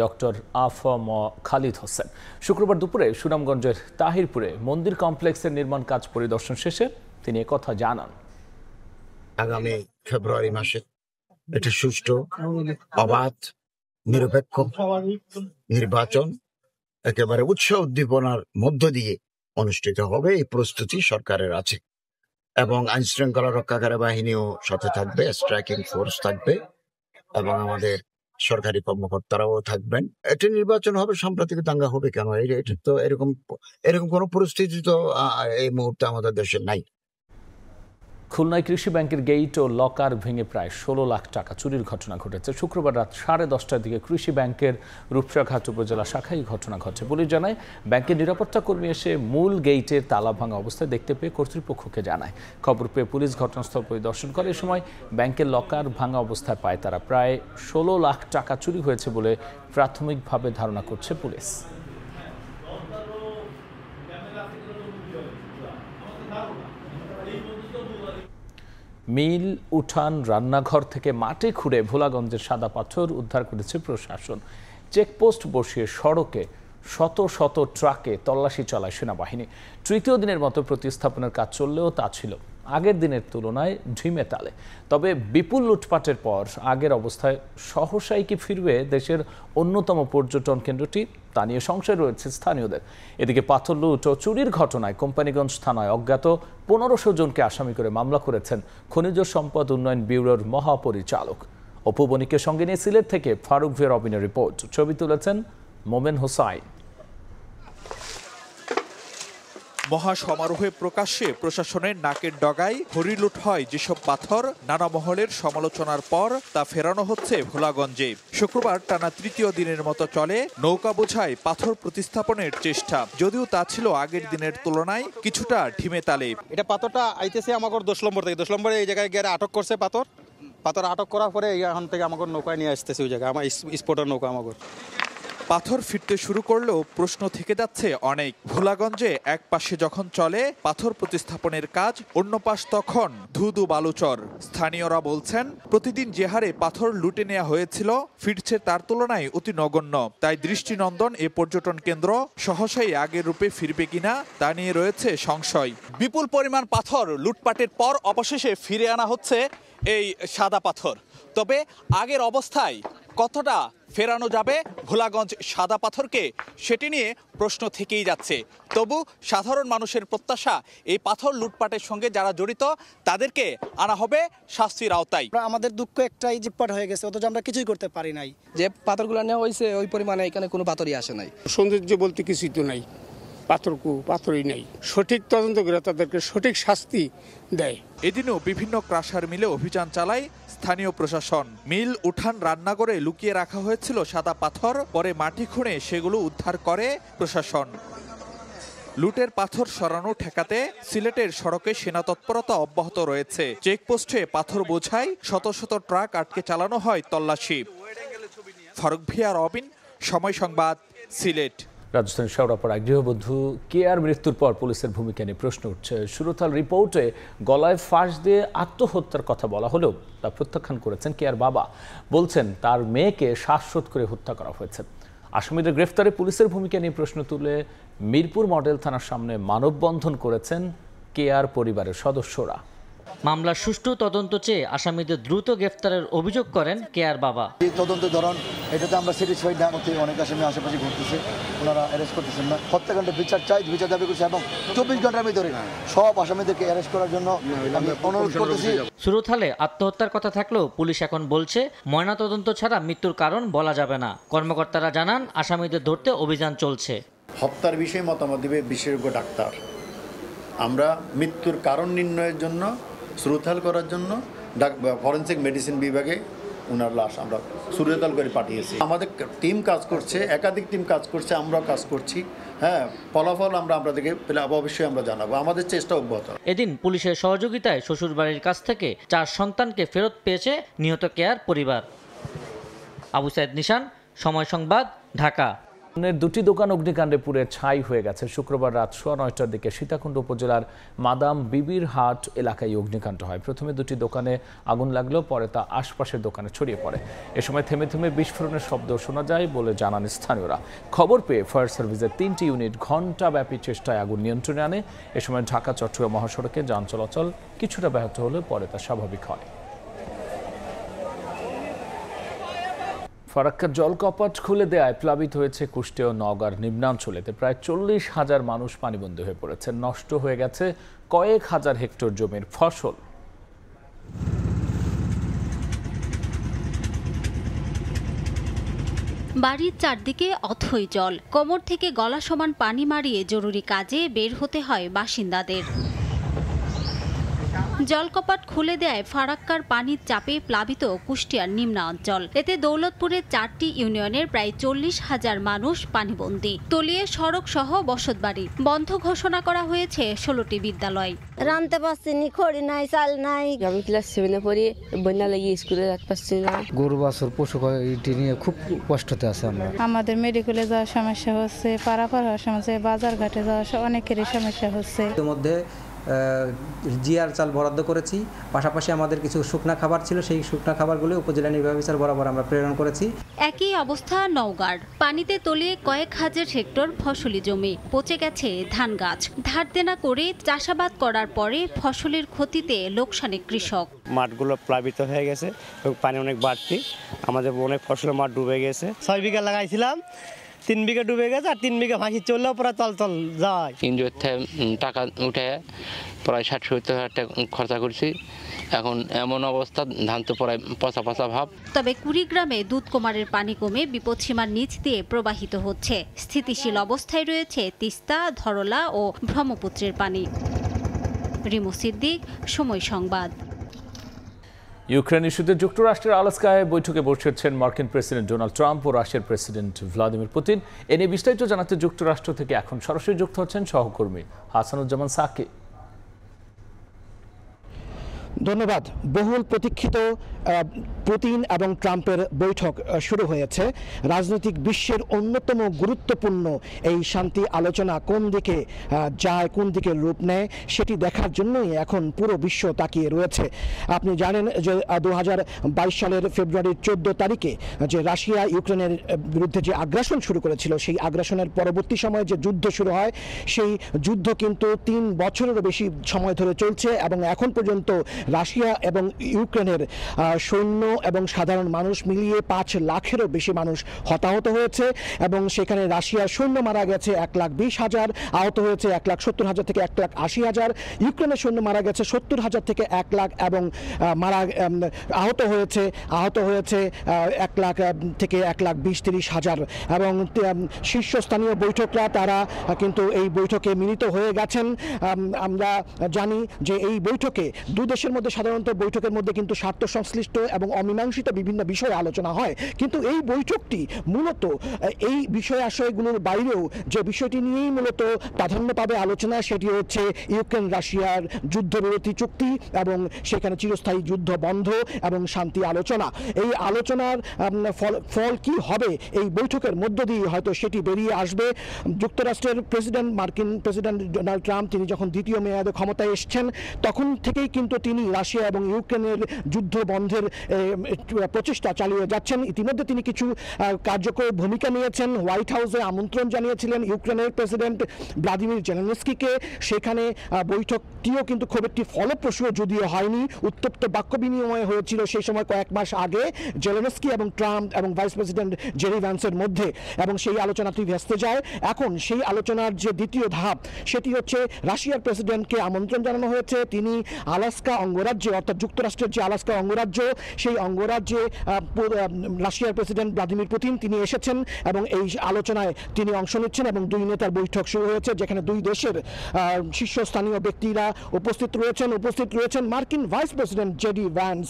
ডক্টর আফম খালিদ হোসেন। শুক্রবার দুপুরে সুনামগঞ্জের তাহিরপুরে মন্দির কমপ্লেক্সের নির্মাণ কাজ পরিদর্শন শেষে তিনি একথা জানান। আগামী ফেব্রুয়ারি মাসে এটি সুষ্ঠু, অবাধ, নিরপেক্ষ নির্বাচন একেবারে উৎসাহ উদ্দীপনার মধ্য দিয়ে অনুষ্ঠিত হবে, এই প্রস্তুতি সরকারের আছে। এবং আইন শৃঙ্খলা রক্ষাকারী বাহিনীও সাথে থাকবে, স্ট্রাইকিং ফোর্স থাকবে, এবং আমাদের সরকারি কর্মকর্তারাও থাকবেন। এটি নির্বাচন হবে, সাম্প্রতিক দাঙ্গা হবে কেন? এটা তো এরকম কোনো পরিস্থিতি তো এই মুহূর্তে আমাদের দেশে নাই। খুলনায় কৃষি ব্যাংকের গেইট ও লকার ভেঙে প্রায় 16 লাখ টাকা চুরির ঘটনা ঘটেছে। শুক্রবার রাত 10:30টার দিকে কৃষি ব্যাংকের রূপসাঘাট উপজেলা শাখায় ঘটনা ঘটে। পুলিশ জানায়, ব্যাংকের নিরাপত্তা কর্মী এসে মূল গেইটের তালা ভাঙা অবস্থায় দেখতে পেয়ে কর্তৃপক্ষকে জানায়। খবর পেয়ে পুলিশ ঘটনাস্থল পরিদর্শন করে। এ সময় ব্যাংকের লকার ভাঙা অবস্থায় পায় তারা। প্রায় 16 লাখ টাকা চুরি হয়েছে বলে প্রাথমিকভাবে ধারণা করছে পুলিশ। মিল, উঠান, রান্নাঘর থেকে মাটি খুঁড়ে ভোলাগঞ্জের সাদা পাথর উদ্ধার করেছে প্রশাসন। চেকপোস্ট বসিয়ে সড়কে শত শত ট্রাকে তল্লাশি চালায় সেনাবাহিনী। তৃতীয় দিনের মতো প্রতিস্থাপনের কাজ চললেও তা ছিল আগের দিনের তুলনায় ঢিমে তালে। তবে বিপুল লুটপাটের পর আগের অবস্থায় সহসাই কি ফিরবে দেশের অন্যতম পর্যটন কেন্দ্রটি, তা নিয়ে সংশয় রয়েছে স্থানীয়দের। এদিকে পাথর লুট ও চুরির ঘটনায় কোম্পানিগঞ্জ থানায় অজ্ঞাত 1500 জনকে আসামি করে মামলা করেছেন খনিজ সম্পদ উন্নয়ন ব্যুরোর মহাপরিচালক। অপু বণিকের সঙ্গে নিয়ে সিলেট থেকে ফারুক ভিয়া রবিনের রিপোর্ট। ছবি তুলেছেন মোমেন হোসাইন। মহাসমারোহে প্রকাশ্যে প্রশাসনের নাকের ডগায় হরিলুট হয় যেসব পাথর, নানা মহলের সমালোচনার পর তা ফেরানো হচ্ছে ভোলাগঞ্জে। শুক্রবার টানা তৃতীয় দিনের মতো চলে নৌকা বোঝাই পাথর প্রতিস্থাপনের চেষ্টা, যদিও তা ছিল আগের দিনের তুলনায় কিছুটা ঢিমে তালে। এটা পাথরটা আইতেছে আমাকে 10 নম্বর থেকে, 10 নম্বরে এই জায়গায় গিয়ে আটক করছে পাথর আটক করার পরে এখন থেকে আমাকে নৌকায় নিয়ে আসতেছে ওই জায়গায়, আমার স্পটের নৌকা আমাকে। পাথর ফিরতে শুরু করলেও প্রশ্ন থেকে যাচ্ছে অনেক। ভোলাগঞ্জে এক পাশে যখন চলে পাথর প্রতিস্থাপনের কাজ, অন্য পাশ তখন ধুধু বালুচর। স্থানীয়রা বলছেন, প্রতিদিন যে হারে পাথর লুটে নেওয়া হয়েছিল ফিরছে তার তুলনায় অতি নগণ্য। তাই দৃষ্টিনন্দন এ পর্যটন কেন্দ্র সহসাই আগের রূপে ফিরবে কিনা তা নিয়ে রয়েছে সংশয়। বিপুল পরিমাণ পাথর লুটপাটের পর অবশেষে ফিরে আনা হচ্ছে এই সাদা পাথর। তবে আগের অবস্থায় কতটা ফেরানো যাবে ভোলাগঞ্জ সাদা পাথরকে, সেটি নিয়ে প্রশ্ন থেকেই যাচ্ছে। তবু সাধারণ মানুষের প্রত্যাশা, এই পাথর লুটপাটের সঙ্গে যারা জড়িত তাদেরকে আনা হবে শাস্তির আওতায়। আমাদের দুঃখ একটাই, লুটপাট হয়ে গেছে, অথচ আমরা কিছুই করতে পারি নাই। যে পাথরগুলো নেওয়া হয়েছে ওই পরিমাণে এখানে কোনো পাথরই আসে নাই। সৌন্দর্য বলতে কিছুই তো নাই, পাথরই নেই। সঠিক তদন্ত করে তাদেরকে সঠিক শাস্তি দেয়। এদিনও বিভিন্ন ক্রাশার মিলে অভিযান চালায় স্থানীয় প্রশাসন। মিল, উঠান, রান্নাঘরে লুকিয়ে রাখা হয়েছিল সাদা পাথর, পরে মাটি খুঁড়ে সেগুলো উদ্ধার করে প্রশাসন। লুটের পাথর সরানো ঠেকাতে সিলেটের সড়কে সেনা তৎপরতা অব্যাহত রয়েছে। চেকপোস্টে পাথর বোঝাই শত শত ট্রাক আটকে চালানো হয় তল্লাশি। ফারুক ভিয়া রবিন, সময় সংবাদ, সিলেট। রাজধানীর শেওড়াপাড়ায় গৃহবধূ কেয়ার মৃত্যুর পর পুলিশের ভূমিকা নিয়ে প্রশ্ন উঠছে। সুরতাল রিপোর্টে গলায় ফাঁস দিয়ে আত্মহত্যার কথা বলা হলেও তা প্রত্যাখ্যান করেছেন কেয়ার বাবা। বলছেন তার মেয়েকে শ্বাসরোধ করে হত্যা করা হয়েছে। আসামিদের গ্রেফতারে পুলিশের ভূমিকা নিয়ে প্রশ্ন তুলে মিরপুর মডেল থানার সামনে মানববন্ধন করেছেন কেয়ার পরিবারের সদস্যরা। মামলার সুষ্ঠু তদন্ত চেয়ে আসামিদের দ্রুত গ্রেফতারের অভিযোগ করেন কেয়ার বাবা। এই তদন্তের ধরন এটাতে আমরা স্যাটিসফাইড না হতে অনেক আসামি আশেপাশে ঘুরতেছে, ওনারা অ্যারেস্ট করতেছেন না। হত্যাকাণ্ডের বিচার চাই, বিচার দাবি করছে এবং 24 ঘন্টার ভিতরে সব আসামিদেরকে অ্যারেস্ট করার জন্য আমি অনুরোধ করতেছি। সুরত হালে আত্মহত্যার কথা থাকলেও পুলিশ এখন বলছে ময়নাতদন্ত ছাড়া মৃত্যুর কারণ বলা যাবে না। কর্মকর্তারা জানান আসামিদের ধরতে অভিযান চলছে। হত্যার বিষয়ে মতামত দিবে বিশেষজ্ঞ ডাক্তার। আমরা মৃত্যুর কারণ নির্ণয়ের জন্য সুরতহাল করার জন্য ফরেনসিক মেডিসিন বিভাগে ওনার লাশ আমরা সুরতহাল করে পাঠিয়েছি। আমাদের টিম কাজ করছে, একাধিক টিম কাজ করছে, আমরাও কাজ করছি। হ্যাঁ, ফলাফল আমরা আপনাদেরকে অবশ্যই আমরা জানাবো, আমাদের চেষ্টা অব্যাহত। এদিন পুলিশের সহযোগিতায় শ্বশুরবাড়ির কাছ থেকে 4 সন্তানকে ফেরত পেয়েছে নিহত কেয়ার পরিবার। আবু সাইদ নিশান, সময় সংবাদ, ঢাকা। দুটি দোকান অগ্নিকাণ্ডে পুড়ে ছাই হয়ে গেছে। শুক্রবার রাত 9:15টার দিকে সীতাকুণ্ড উপজেলার মাদাম বিবির হাট এলাকায় অগ্নিকাণ্ড হয়। প্রথমে দুটি দোকানে আগুন লাগলেও পরে তা আশপাশের দোকানে ছড়িয়ে পড়ে। এ সময় থেমে থেমে বিস্ফোরণের শব্দ শোনা যায় বলে জানান স্থানীয়রা। খবর পেয়ে ফায়ার সার্ভিসের 3টি ইউনিট ঘণ্টাব্যাপী চেষ্টায় আগুন নিয়ন্ত্রণে আনে। এ সময় ঢাকা চট্টগ্রাম মহাসড়কে যান চলাচল কিছুটা ব্যাহত হলে পরে তা স্বাভাবিক হয়। ফারাক্কার জলকপাট খুলে দেয়ায় প্লাবিত হয়েছে কুষ্টিয়া ও নওগাঁর নিম্নাঞ্চলেতে প্রায় 40,000 মানুষ পানিবন্দী হয়ে পড়েছে। নষ্ট হয়ে গেছে কয়েক হাজার হেক্টর জমির ফসল। বাড়ির চারদিকে অথই জল, কোমর থেকে গলা সমান পানি মারিয়ে জরুরি কাজে বের হতে হয় বাসিন্দাদের। জলকপাট খুলে দেয় ফারাক্কার পানির চাপে প্লাবিত কুষ্টিয়ার নিম্নাঞ্চল। এতে দৌলতপুরের 4টি ইউনিয়নের প্রায় 40,000 মানুষ পানিবন্দী। তলিয়ে সড়ক সহ বসতবাড়ি বন্ধ ঘোষণা করা হয়েছে 16টি বিদ্যালয়। রানতে পারছি নি, খড়ি নাই, চাল নাই। আমি ক্লাস 7-এ পড়ি, বন্যা লাগিয়ে স্কুলে যেতে পারছি না। গরু বাছুর পশু নিয়ে খুব কষ্টতে আছে আমরা। আমাদের মেডিকেলে যাওয়ার সমস্যা হচ্ছে, পারাপার হওয়ার সমস্যা, বাজার ঘাটে যাওয়ার অনেকেরই সমস্যা হচ্ছে। এর মধ্যে জিআর চাল বরাদ্দ করেছি, পাশাপাশি আমাদের কিছু শুকনা খাবার ছিল, সেই শুকনা খাবারগুলো উপজেলা নির্বাহী অফিসার বরাবর আমরা প্রেরণ করেছি। একই অবস্থা নওগাঁর। পানিতে তলিয়ে কয়েক হাজার হেক্টর ফসলি জমি, পচে গেছে ধান গাছ। ধার দেনা করে চাষাবাদ করার পরে ফসলের ক্ষতিতে লোকসানে কৃষক। মাঠগুলো প্লাবিত হয়ে গেছে, পানি অনেক বাড়তি, আমাদের অনেক ফসলের মাঠ ডুবে গেছে। 6 বিঘা লাগাইছিলাম, 3 বিঘা ডুবে গেছে, আর 3 বিঘা ভাসি চললেও পুরো তল যায়। এনজিও টাকা উঠে প্রায় 60-70 হাজার টাকা খরচা করছি। এখন এমন অবস্থা, ধান তো প্রায় পচা পচা ভাব। তবে কুড়িগ্রামে দুধকুমারের পানি কমে বিপদসীমার নিচ দিয়ে প্রবাহিত হচ্ছে। স্থিতিশীল অবস্থায় রয়েছে তিস্তা, ধরলা ও ব্রহ্মপুত্রের পানি। রিমু সিদ্দিক, সময় সংবাদ। ইউক্রেন ইস্যুতে যুক্তরাষ্ট্রের আলাস্কায় বৈঠকে বসেছেন মার্কিন প্রেসিডেন্ট ডোনাল্ড ট্রাম্প ও রাশিয়ার প্রেসিডেন্ট ভ্লাদিমির পুতিন। এ নিয়ে বিস্তারিত জানাতে যুক্তরাষ্ট্র থেকে এখন সরাসরি যুক্ত হচ্ছেন সহকর্মী হাসানুজ্জামান সাকি। ধন্যবাদ। বহুল প্রতীক্ষিত পুতিন এবং ট্রাম্পের বৈঠক শুরু হয়েছে। রাজনৈতিক বিশ্বের অন্যতম গুরুত্বপূর্ণ এই শান্তি আলোচনা কোন দিকে যায়, কোন দিকে রূপ নেয়, সেটি দেখার জন্যই এখন পুরো বিশ্ব তাকিয়ে রয়েছে। আপনি জানেন যে 2022 সালের ফেব্রুয়ারির 14 তারিখে যে রাশিয়া ইউক্রেনের বিরুদ্ধে যে আগ্রাসন শুরু করেছিল, সেই আগ্রাসনের পরবর্তী সময়ে যে যুদ্ধ শুরু হয়, সেই যুদ্ধ কিন্তু 3 বছরেরও বেশি সময় ধরে চলছে এবং এখন পর্যন্ত রাশিয়া এবং ইউক্রেনের সৈন্য এবং সাধারণ মানুষ মিলিয়ে 5 লাখেরও বেশি মানুষ হতাহত হয়েছে এবং সেখানে রাশিয়ার সৈন্য মারা গেছে 1,20,000, আহত হয়েছে 1,70,000 থেকে 1,80,000। ইউক্রেনের সৈন্য মারা গেছে 70,000 থেকে 1 লাখ এবং আহত হয়েছে 1 লাখ থেকে 1,20,000-30,000 এবং শীর্ষস্থানীয় বৈঠকরা তারা কিন্তু এই বৈঠকে মিলিত হয়ে গেছেন। আমরা জানি যে এই বৈঠকে দুই দেশের মধ্যে সাধারণত বৈঠকের মধ্যে কিন্তু স্বার্থ সংশ্লিষ্ট এবং অমীমাংসিত বিভিন্ন বিষয়ে আলোচনা হয়, কিন্তু এই বৈঠকটি মূলত এই বিষয় আশয়গুলোর বাইরেও যে বিষয়টি নিয়েই মূলত প্রাধান্য পাবে আলোচনা, সেটি হচ্ছে ইউক্রেন রাশিয়ার যুদ্ধবিরতি চুক্তি এবং সেখানে চিরস্থায়ী যুদ্ধ বন্ধ এবং শান্তি আলোচনা। এই আলোচনার ফল কি হবে এই বৈঠকের মধ্য দিয়ে হয়তো সেটি বেরিয়ে আসবে। যুক্তরাষ্ট্রের মার্কিন প্রেসিডেন্ট ডোনাল্ড ট্রাম্প তিনি যখন দ্বিতীয় মেয়াদে ক্ষমতায় এসেছেন তখন থেকেই কিন্তু তিনি রাশিয়া এবং ইউক্রেনের যুদ্ধ বন্ধের প্রচেষ্টা চালিয়ে যাচ্ছেন। ইতিমধ্যে তিনি কিছু কার্যকর ভূমিকা নিয়েছেন। হোয়াইট হাউসে আমন্ত্রণ জানিয়েছিলেন ইউক্রেনের প্রেসিডেন্ট ভ্লাদিমির জেলেনস্কিকে। সেখানে বৈঠকটিও কিন্তু খুব একটি ফলপ্রসূ যদিও হয়নি, উত্তপ্ত বাক্য বিনিময় হয়েছিল সেই সময় কয়েক মাস আগে জেলেনস্কি এবং ট্রাম্প এবং ভাইস প্রেসিডেন্ট জেরি ভ্যান্সের মধ্যে, এবং সেই আলোচনাটি ভেস্তে যায়। এখন সেই আলোচনার যে দ্বিতীয় ধাপ সেটি হচ্ছে রাশিয়ার প্রেসিডেন্টকে আমন্ত্রণ জানানো হয়েছে। তিনি আলাস্কা অঙ্গরাজ্যে, অর্থাৎ যুক্তরাষ্ট্রের যে আলাস্কা অঙ্গরাজ্য, সেই অঙ্গরাজ্যে রাশিয়ার প্রেসিডেন্ট ভ্লাদিমির পুতিন তিনি এসেছেন এবং এই আলোচনায় তিনি অংশ নিচ্ছেন এবং দুই নেতার বৈঠক শুরু হয়েছে, যেখানে দুই দেশের শীর্ষস্থানীয় ব্যক্তিরা উপস্থিত রয়েছেন মার্কিন ভাইস প্রেসিডেন্ট জেডি ভ্যান্স।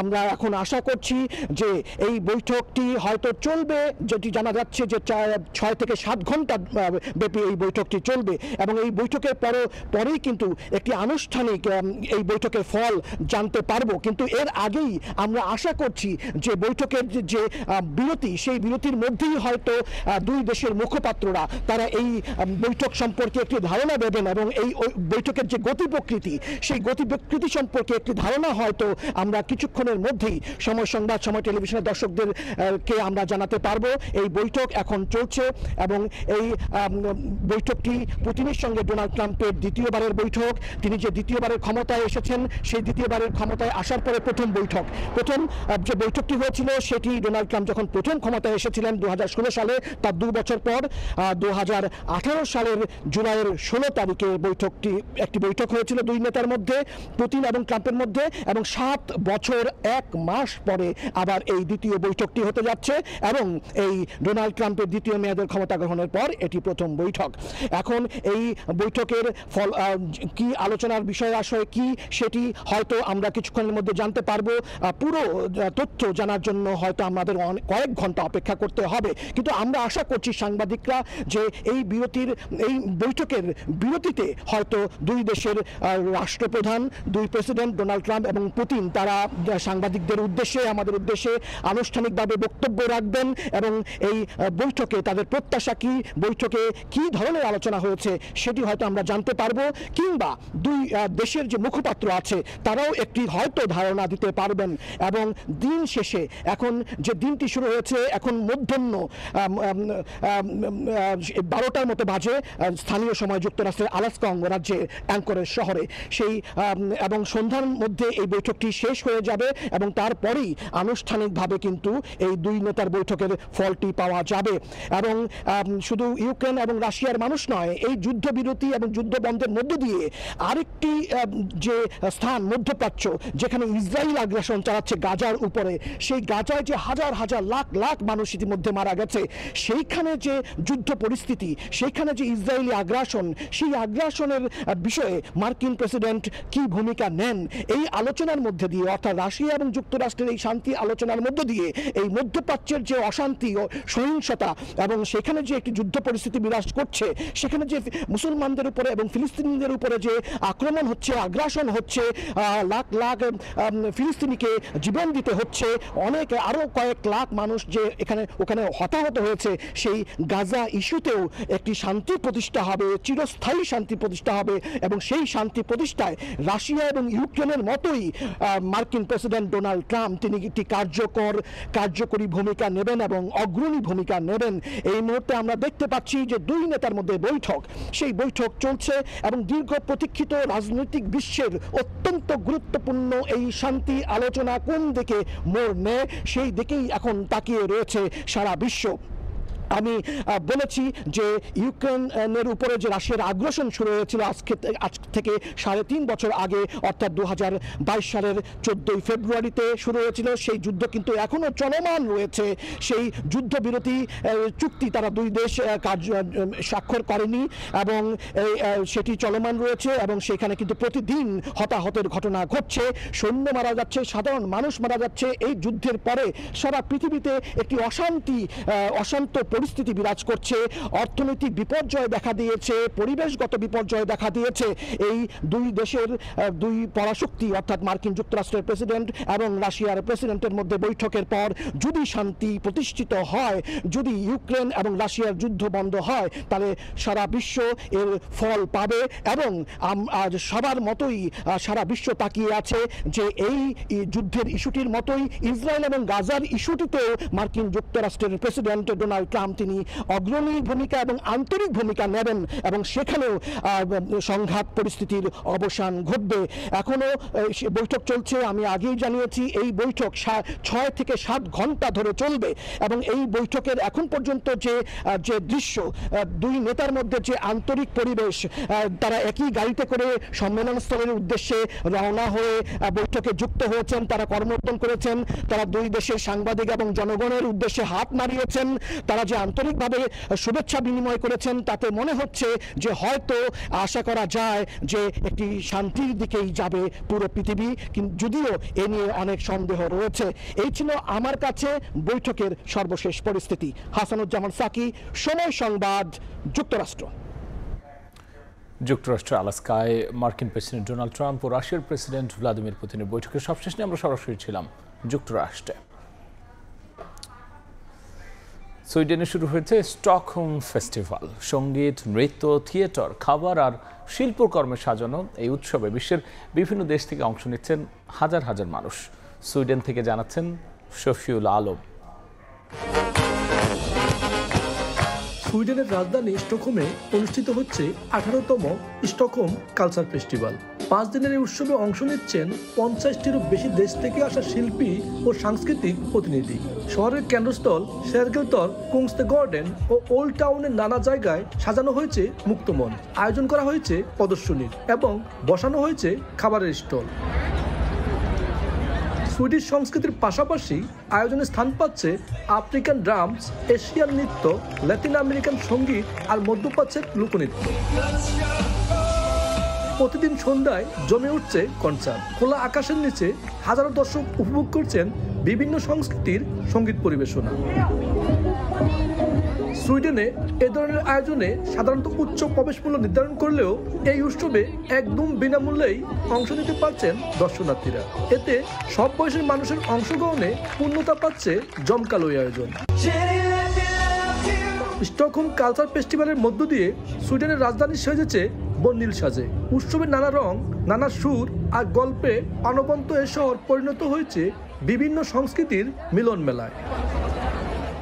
আমরা এখন আশা করছি যে এই বৈঠকটি হয়তো চলবে, যেটি জানা যাচ্ছে যে 6 থেকে 7 ঘন্টা ব্যাপী এই বৈঠকটি চলবে এবং এই বৈঠকের পরেই কিন্তু একটি আনুষ্ঠানিক এই বৈঠকের ফল জানতে পারবো। কিন্তু এর আগেই আমরা আশা করছি যে বৈঠকের যে বিরতি, সেই বিরতির মধ্যেই হয়তো দুই দেশের মুখপাত্ররা তারা এই বৈঠক সম্পর্কে একটি ধারণা দেবেন এবং এই বৈঠকের যে গতি প্রকৃতি, সেই গতি প্রকৃতি সম্পর্কে একটি ধারণা হয়তো আমরা কিছুক্ষণের মধ্যেই সময় সংবাদ, সময় টেলিভিশনের দর্শকদেরকে আমরা জানাতে পারবো। এই বৈঠক এখন চলছে এবং এই বৈঠকটি পুতিনের সঙ্গে ডোনাল্ড ট্রাম্পের দ্বিতীয়বারের বৈঠক। তিনি যে দ্বিতীয়বারের ক্ষমতায় এসেছেন, সেই দ্বিতীয়বারের ক্ষমতায় আসার পরে প্রথম যে বৈঠকটি হয়েছিল সেটি ডোনাল্ড ট্রাম্প যখন প্রথম ক্ষমতায় এসেছিলেন 2016 সালে, তার 2 বছর পর 2018 সালের জুলাইয়ের 16 তারিখে একটি বৈঠক হয়েছিল দুই নেতার মধ্যে, পুতিন এবং ট্রাম্পের মধ্যে, এবং 7 বছর 1 মাস পরে আবার এই দ্বিতীয় বৈঠকটি হতে যাচ্ছে এবং এই ডোনাল্ড ট্রাম্পের দ্বিতীয় মেয়াদের ক্ষমতা গ্রহণের পর এটি প্রথম বৈঠক। এখন এই বৈঠকের ফল কি, আলোচনার বিষয় আশয় কি, সেটি হয়তো আমরা কিছুক্ষণের মধ্যে জানতে পারবো। পুরো তথ্য জানার জন্য হয়তো আমাদের কয়েক ঘন্টা অপেক্ষা করতে হবে, কিন্তু আমরা আশা করছি সাংবাদিকরা যে এই বৈঠকের বিরতিতে হয়তো দুই দেশের রাষ্ট্রপ্রধান, দুই প্রেসিডেন্ট ডোনাল্ড ট্রাম্প এবং পুতিন তারা সাংবাদিকদের উদ্দেশ্যে, আমাদের উদ্দেশ্যে আনুষ্ঠানিকভাবে বক্তব্য রাখবেন এবং এই বৈঠকে তাদের প্রত্যাশা কি, বৈঠকে কি ধরনের আলোচনা হয়েছে সেটি হয়তো আমরা জানতে পারবো, কিংবা দুই দেশের যে মুখপাত্র আছে তারাও একটি হয়তো ধারণা দিতে পারবেন। এবং দিন শেষে এখন যে দিনটি শুরু হয়েছে, এখন মধ্যাহ্ন 12টার মতো বাজে স্থানীয় সময় যুক্তরাষ্ট্রের আলাস্কা অঙ্গরাজ্যে অ্যাঙ্করেজ শহরে, সেই এবং সন্ধ্যার মধ্যে এই বৈঠকটি শেষ হয়ে যাবে এবং তারপরেই আনুষ্ঠানিকভাবে কিন্তু এই দুই নেতার বৈঠকের ফলটি পাওয়া যাবে। এবং শুধু ইউক্রেন এবং রাশিয়ার মানুষ নয়, এই যুদ্ধবিরতি এবং যুদ্ধ বন্ধের মধ্য দিয়ে আরেকটি যে স্থান মধ্যপ্রাচ্য, যেখানে ইসরায়েল আগ্রাসন চালাচ্ছে গাজার উপরে, সেই গাজায় যে হাজার হাজার লাখ লাখ মানুষ ইতিমধ্যে মারা গেছে, সেইখানে যে যুদ্ধ পরিস্থিতি, সেইখানে যে ইসরায়েলি আগ্রাসন, সেই আগ্রাসনের বিষয়ে মার্কিন প্রেসিডেন্ট কি ভূমিকা নেন, এই আলোচনার মধ্যে দিয়ে, অর্থাৎ রাশিয়া এবং যুক্তরাষ্ট্রের এই শান্তি আলোচনার মধ্য দিয়ে এই মধ্যপ্রাচ্যের যে অশান্তি ও সহিংসতা এবং সেখানে যে একটি যুদ্ধ পরিস্থিতি বিরাজ করছে, সেখানে যে মুসলমানদের উপরে এবং ফিলিস্তিনিদের উপরে যে আক্রমণ হচ্ছে, আগ্রাসন হচ্ছে, লাখ লাখ ফিলিস্তিনিকে জীবন দিতে হচ্ছে, অনেক আরও কয়েক লাখ মানুষ যে ওখানে হতাহত হয়েছে, সেই গাজা ইস্যুতেও একটি শান্তি প্রতিষ্ঠা হবে, চিরস্থায়ী শান্তি প্রতিষ্ঠা হবে এবং সেই শান্তি প্রতিষ্ঠায় রাশিয়া এবং ইউক্রেনের মতোই মার্কিন প্রেসিডেন্ট ডোনাল্ড ট্রাম্প তিনি একটি কার্যকরী ভূমিকা নেবেন এবং অগ্রণী ভূমিকা নেবেন। এই মুহূর্তে আমরা দেখতে পাচ্ছি যে দুই নেতার মধ্যে সেই বৈঠক চলছে এবং দীর্ঘ প্রতীক্ষিত রাজনৈতিক বিশ্বের অত্যন্ত গুরুত্বপূর্ণ এই শান্তি আলোচনা কোন দিকে মোড় নেয়, সেই দিকেই এখন তাকিয়ে রয়েছে সারা বিশ্ব। আমি বলেছি যে ইউক্রেনের উপরে যে রাশিয়ার আগ্রাসন শুরু হয়েছিল আজ থেকে 3.5 বছর আগে, অর্থাৎ 2022 সালের 14 ফেব্রুয়ারিতে শুরু হয়েছিল, সেই যুদ্ধ কিন্তু এখনও চলমান রয়েছে। সেই যুদ্ধবিরতি চুক্তি তারা দুই দেশ স্বাক্ষর করেনি এবং সেটি চলমান রয়েছে এবং সেখানে কিন্তু প্রতিদিন হতাহতের ঘটনা ঘটছে, সৈন্য মারা যাচ্ছে, সাধারণ মানুষ মারা যাচ্ছে। এই যুদ্ধের পরে সারা পৃথিবীতে একটি অশান্ত পরিস্থিতি বিরাজ করছে, অর্থনৈতিক বিপর্যয় দেখা দিয়েছে, পরিবেশগত বিপর্যয় দেখা দিয়েছে। এই দুই দেশের দুই পরাশক্তি অর্থাৎ মার্কিন যুক্তরাষ্ট্রের প্রেসিডেন্ট এবং রাশিয়ার প্রেসিডেন্টের মধ্যে বৈঠকের পর যদি শান্তি প্রতিষ্ঠিত হয়, যদি ইউক্রেন এবং রাশিয়ার যুদ্ধ বন্ধ হয়, তাহলে সারা বিশ্ব এর ফল পাবে। এবং আজ সবার মতোই সারা বিশ্ব তাকিয়ে আছে যে এই যুদ্ধের ইস্যুটির মতোই ইসরায়েল এবং গাজার ইস্যুটিতেও মার্কিন যুক্তরাষ্ট্রের প্রেসিডেন্ট ডোনাল্ড ট্রাম্প তিনি অগ্রণী ভূমিকা এবং আন্তরিক ভূমিকা নেবেন এবং সেখানেও সংঘাত পরিস্থিতির অবসান ঘটবে। এখনো বৈঠক চলছে, আমি আগেই জানিয়েছি এই বৈঠক 6 থেকে 7 ঘন্টা ধরে চলবে এবং এই বৈঠকের এখন পর্যন্ত যে দৃশ্য, দুই নেতার মধ্যে যে আন্তরিক পরিবেশ, তারা একই গাড়িতে করে সম্মেলনস্থলের উদ্দেশ্যে রওনা হয়ে বৈঠকে যুক্ত হয়েছেন, তারা করমর্দন করেছেন, তারা দুই দেশের সাংবাদিক এবং জনগণের উদ্দেশ্যে হাত নাড়িয়েছেন, তারা যে আন্তরিকভাবে শুভেচ্ছা বিনিময় করেছেন, তাতে মনে হচ্ছে যে হয়তো আশা করা যায় যে একটি শান্তির দিকেই যাবে পুরো পৃথিবী, যদিও এ নিয়ে অনেক সন্দেহ রয়েছে। এই ছিল আমার কাছে বৈঠকের সর্বশেষ পরিস্থিতি। হাসানুজ্জামান সাকি, সময় সংবাদ, যুক্তরাষ্ট্র। যুক্তরাষ্ট্রের আলাস্কায় মার্কিন প্রেসিডেন্ট ডোনাল্ড ট্রাম্প ও রাশিয়ার প্রেসিডেন্ট ভ্লাদিমির পুতিনের বৈঠকের সবশেষ নিয়ে আমরা সরাসরি ছিলাম যুক্তরাষ্ট্রে। সুইডেনে শুরু হয়েছে স্টকহোম ফেস্টিভ্যাল। সঙ্গীত, নৃত্য, থিয়েটার, খাবার আর শিল্পকর্মে সাজানো এই উৎসবে বিশ্বের বিভিন্ন দেশ থেকে অংশ নিচ্ছেন হাজার হাজার মানুষ। সুইডেন থেকে জানাচ্ছেন শফিউল আলম। সুইডেনের রাজধানী স্টকহোমে অনুষ্ঠিত হচ্ছে 18তম স্টকহোম কালচার ফেস্টিভ্যাল। 5 দিনের এই উৎসবে অংশ নিচ্ছেন 50টিরও বেশি দেশ থেকে আসা শিল্পী ও সাংস্কৃতিক প্রতিনিধি। শহরের কেন্দ্রস্থল শেরগেলতর, কুংস্তে গার্ডেন ও ওল্ড টাউনের নানা জায়গায় সাজানো হয়েছে মুক্তমঞ্চ, আয়োজন করা হয়েছে প্রদর্শনীর এবং বসানো হয়েছে খাবারের স্টল। সুইডিশ সংস্কৃতির পাশাপাশি আয়োজনে স্থান পাচ্ছে আফ্রিকান ড্রামস, এশিয়ান নৃত্য, ল্যাটিন আমেরিকান সঙ্গীত আর মধ্যপ্রাচ্যের লোকনৃত্য। প্রতিদিন সন্ধ্যায় জমে উঠছে কনসার্ট। খোলা আকাশের নিচে হাজারো দর্শক উপভোগ করছেন বিভিন্ন সংস্কৃতির সঙ্গীত পরিবেশনা। সুইডেনে এ ধরনের আয়োজনে সাধারণত উচ্চ প্রবেশ মূল্য নির্ধারণ করলেও এই উৎসবে একদম বিনামূল্যেই অংশ নিতে পারছেন দর্শনার্থীরা। এতে সব বয়সের মানুষের অংশগ্রহণে পূর্ণতা পাচ্ছে জমকালো এই আয়োজন। স্টকহোম কালচার ফেস্টিভ্যালের মধ্য দিয়ে সুইডেনের রাজধানী সেজেছে বর্ণিল সাজে। উৎসবের নানা রং, নানা সুর আর গল্পে প্রাণবন্ত এ শহর পরিণত হয়েছে বিভিন্ন সংস্কৃতির মিলন মেলায়।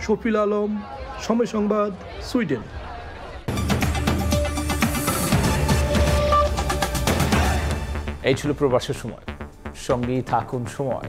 শফিউল আলম, সময় সংবাদ, সুইডেন। এই ছিল প্রবাসের সময়। সঙ্গেই থাকুন সময়।